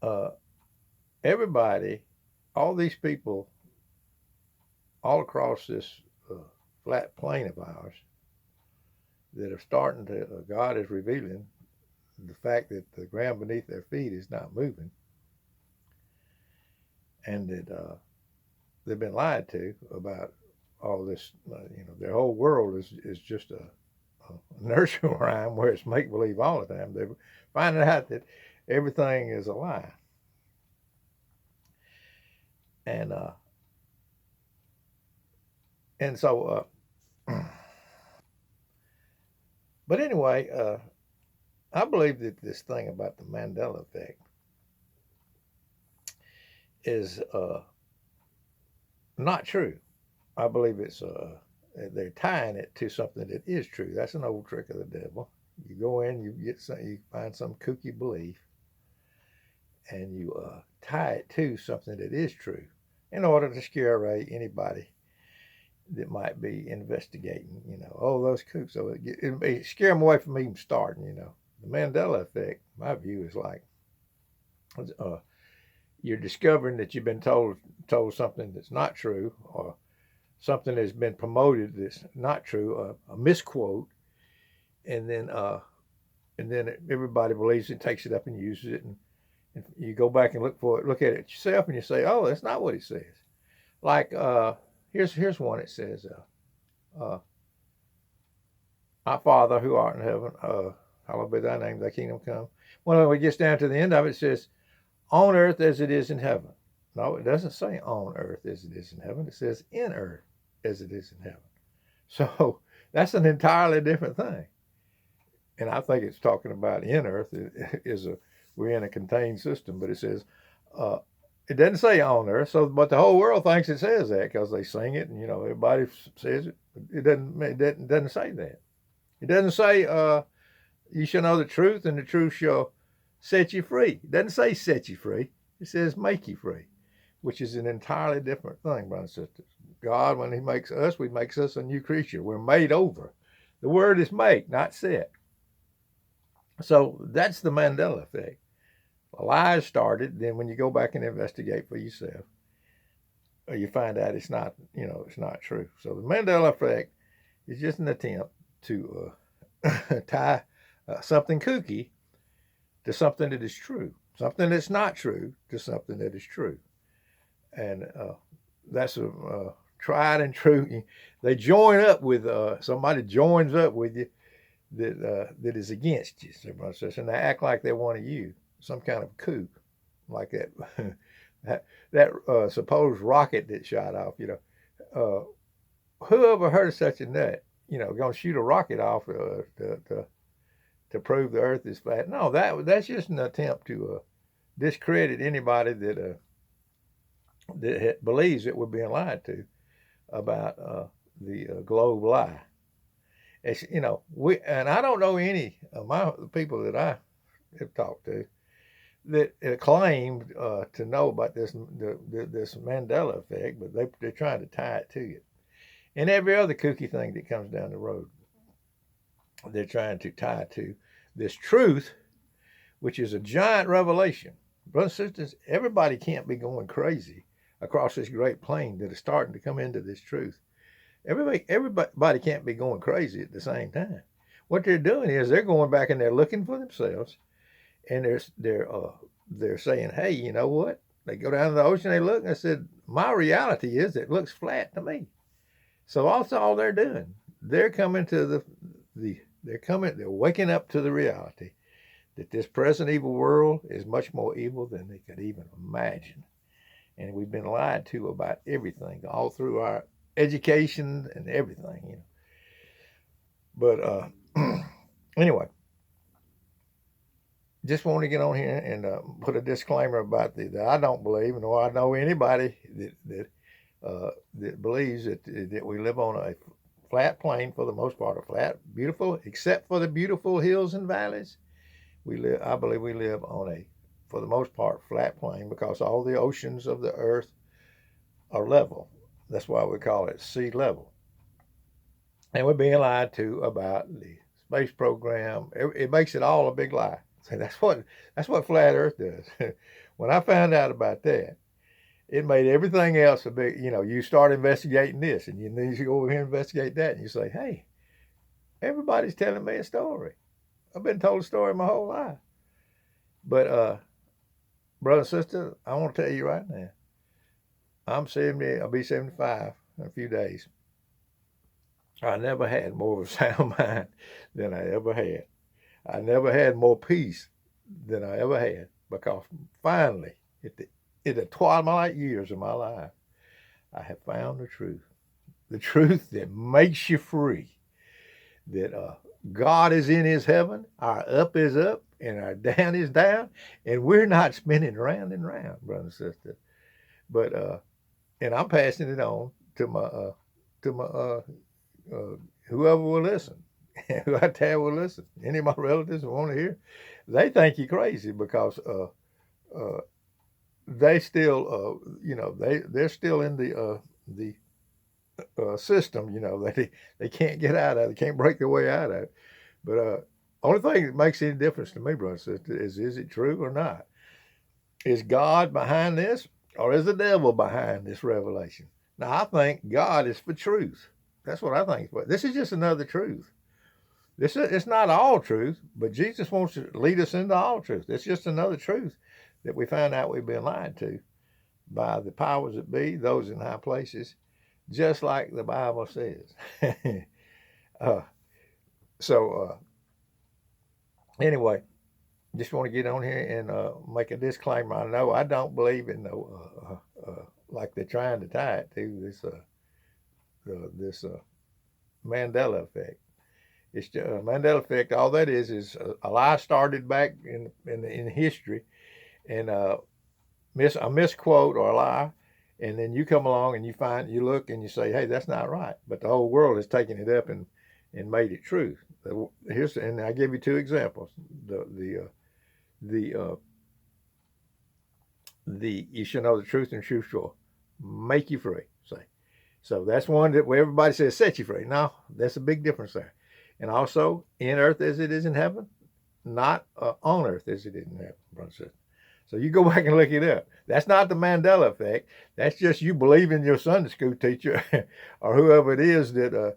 uh, everybody, all these people, all across this uh, flat plane of ours, that are starting to, God is revealing the fact that the ground beneath their feet is not moving, and that they've been lied to about all this. Their whole world is just a nursery rhyme where it's make believe all the time. They're finding out that everything is a lie, and and so. But anyway, I believe that this thing about the Mandela effect is not true. I believe it's they're tying it to something that is true. That's an old trick of the devil. You go in, you find some kooky belief, and you tie it to something that is true, in order to scare away anybody that might be investigating. Oh, those kooks. So it scare them away from even starting. The Mandela effect, my view is like uh, you're discovering that you've been told something that's not true, or something that's been promoted that's not true, a misquote, and then everybody believes it, takes it up and uses it, and you go back and look at it yourself, and you say, "Oh, that's not what he says." Like here's one. It says, "Our Father who art in heaven, hallowed be thy name, thy kingdom come." Well, when it gets down to the end of it, it says, "On earth as it is in heaven." No, it doesn't say on earth as it is in heaven. It says in earth as it is in heaven. So that's an entirely different thing. And I think it's talking about in earth is we're in a contained system, but it says uh, it doesn't say on earth. So, but the whole world thinks it says that because they sing it, and everybody says it. It doesn't say that. It doesn't say you shall know the truth, and the truth shall set you free. It doesn't say set you free. It says make you free, which is an entirely different thing, brothers and sisters. God, when He makes us, He makes us a new creature. We're made over. The word is make, not set. So that's the Mandela effect. The lies started. Then when you go back and investigate for yourself, you find out it's not true. So the Mandela effect is just an attempt to tie something kooky to something that is true, something that's not true to something that is true, and that's a tried and true. They join up with somebody joins up with you that is against you, and they act like they want to use some kind of coup, like that that supposed rocket that shot off. Who ever heard of such a nut? Going to shoot a rocket off to prove the Earth is flat? No, that's just an attempt to discredit anybody that believes that we're being lied to about the globe lie. It's, we and I don't know any of the people that I have talked to that claimed to know about this Mandela effect, but they're trying to tie it to it. And every other kooky thing that comes down the road, they're trying to tie to this truth, which is a giant revelation. Brothers and sisters, everybody can't be going crazy across this great plain that is starting to come into this truth. Everybody can't be going crazy at the same time. What they're doing is they're going back and they're looking for themselves, and they're saying, "Hey, you know what?" They go down to the ocean, they look, and they said, "My reality is it looks flat to me." So that's all they're doing. They're coming to they're waking up to the reality that this present evil world is much more evil than they could even imagine. And we've been lied to about everything, all through our education and everything. But anyway, just want to get on here and put a disclaimer about that I don't believe, nor I know anybody that believes that we live on a flat plain for the most part, a flat, beautiful, except for the beautiful hills and valleys. I believe we live on a, for the most part, flat plain because all the oceans of the earth are level. That's why we call it sea level. And we're being lied to about the space program. It makes it all a big lie. So that's what flat Earth does. When I found out about that, it made everything else a big, you start investigating this and you go over here and investigate that and you say, hey, everybody's telling me a story. I've been told a story my whole life. But, brother and sister, I want to tell you right now, I'm 70, I'll be 75 in a few days. I never had more of a sound mind than I ever had. I never had more peace than I ever had because finally, in the twilight years of my life, I have found the truth that makes you free, that God is in his heaven, our up is up, and our down is down, and we're not spinning round and round, brother and sister. But and I'm passing it on to my whoever will listen, who I tell will listen. Any of my relatives who want to hear, they think you're crazy because they still they're still in the system. They can't get out of it. They can't break their way out of it. But only thing that makes any difference to me, brother and sister, is it true or not? Is God behind this, or is the devil behind this revelation? Now, I think God is for truth. That's what I think. But this is just another truth. It's not all truth, but Jesus wants to lead us into all truth. It's just another truth that we find out we've been lied to by the powers that be, those in high places, just like the Bible says. So anyway, just want to get on here and make a disclaimer. I know I don't believe in like they're trying to tie it to this Mandela effect. It's Mandela effect. All that is a lie started back in history, and a misquote or a lie, and then you come along and you look and you say, hey, that's not right. But the whole world has taken it up and made it true. And I give you two examples. The you shall know the truth, and the truth shall make you free. Say, so that's one that where everybody says set you free. No, that's a big difference there. And also, in earth as it is in heaven, not on earth as it is in heaven, brother said. So you go back and look it up. That's not the Mandela effect. That's just you believing your Sunday school teacher or whoever it is that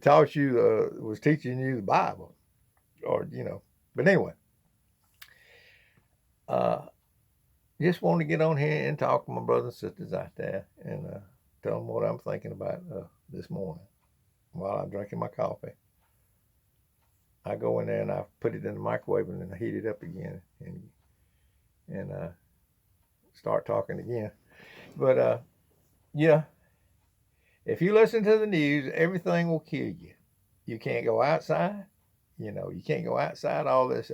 taught you was teaching you the Bible, or But anyway, just want to get on here and talk to my brothers and sisters out there and tell them what I'm thinking about this morning while I'm drinking my coffee. I go in there and I put it in the microwave and then I heat it up again and start talking again. But yeah, if you listen to the news, everything will kill you. You can't go outside. You can't go outside. All this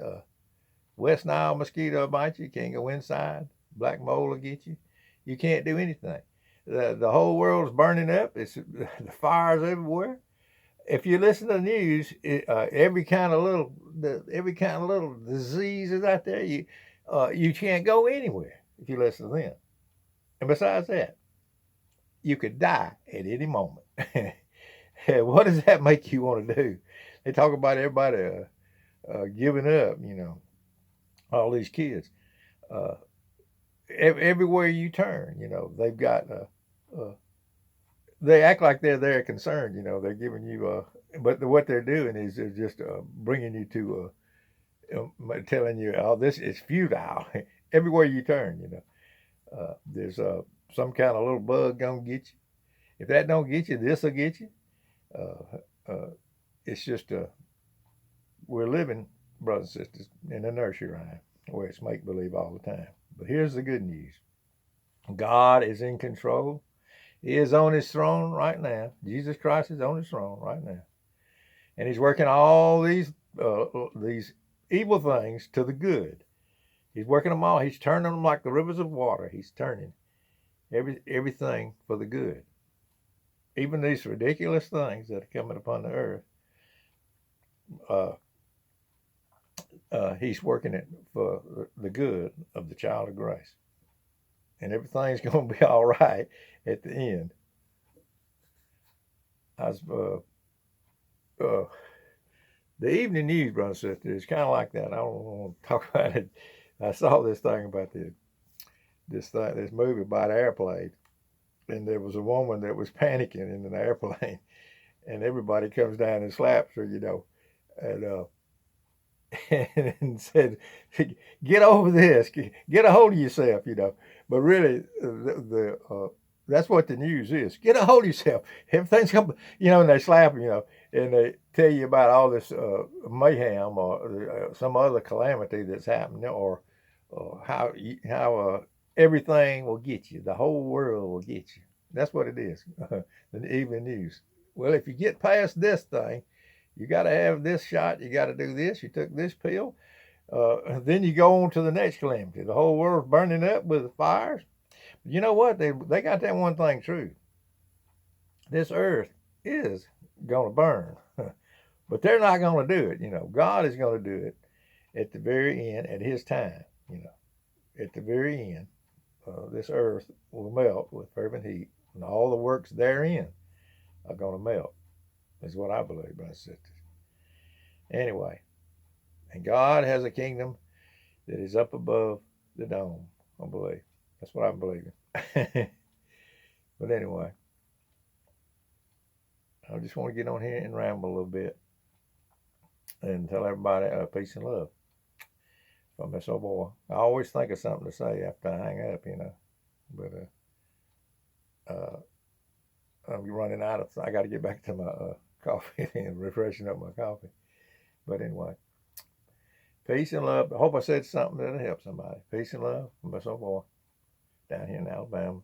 West Nile mosquito bite you. You can't go inside. Black mold will get you. You can't do anything. The whole world's burning up. The fires everywhere. If you listen to the news, every kind of little disease is out there. You can't go anywhere if you listen to them. And besides that, you could die at any moment. What does that make you want to do? They talk about everybody giving up. All these kids. Everywhere you turn, they've got. They act like they're concerned. They're giving you. But what they're doing is they're just bringing you to, telling you, oh, this is futile. Everywhere you turn, there's some kind of little bug gonna get you. If that don't get you, this will get you. It's just we're living, brothers and sisters, in a nursery rhyme where it's make believe all the time. But here's the good news: God is in control. He is on his throne right now. Jesus Christ is on his throne right now, and he's working all these evil things to the good. He's working them all. He's turning them like the rivers of water. He's turning everything for the good. Even these ridiculous things that are coming upon the earth, he's working it for the good of the child of grace. And everything's going to be all right at the end. The evening news, brother and sister, is kind of like that. I don't want to talk about it. I saw this thing about this movie about an airplane, and there was a woman that was panicking in an airplane, and everybody comes down and slaps her, and and said, "Get over this, get a hold of yourself." But really, that's what the news is. Get a hold of yourself. Everything's coming, and they slap them, and they tell you about all this mayhem or some other calamity that's happening, or how everything will get you. The whole world will get you. That's what it is. The evening news. Well, if you get past this thing, you got to have this shot. You got to do this. You took this pill. Then you go on to the next calamity. The whole world's burning up with fires. You know what? They got that one thing true. This earth is going to burn, but they're not going to do it. God is going to do it at the very end, at His time. At the very end, this earth will melt with fervent heat, and all the works therein are going to melt. Is what I believe, brothers and sisters. Anyway, and God has a kingdom that is up above the dome, I believe. That's what I'm believing. But anyway, I just want to get on here and ramble a little bit and tell everybody peace and love from this old boy. I always think of something to say after I hang up, but I'm running out of. I got to get back to my coffee and refreshing up my coffee. But anyway, peace and love. I hope I said something that'll help somebody. Peace and love from this old boy down here in Alabama.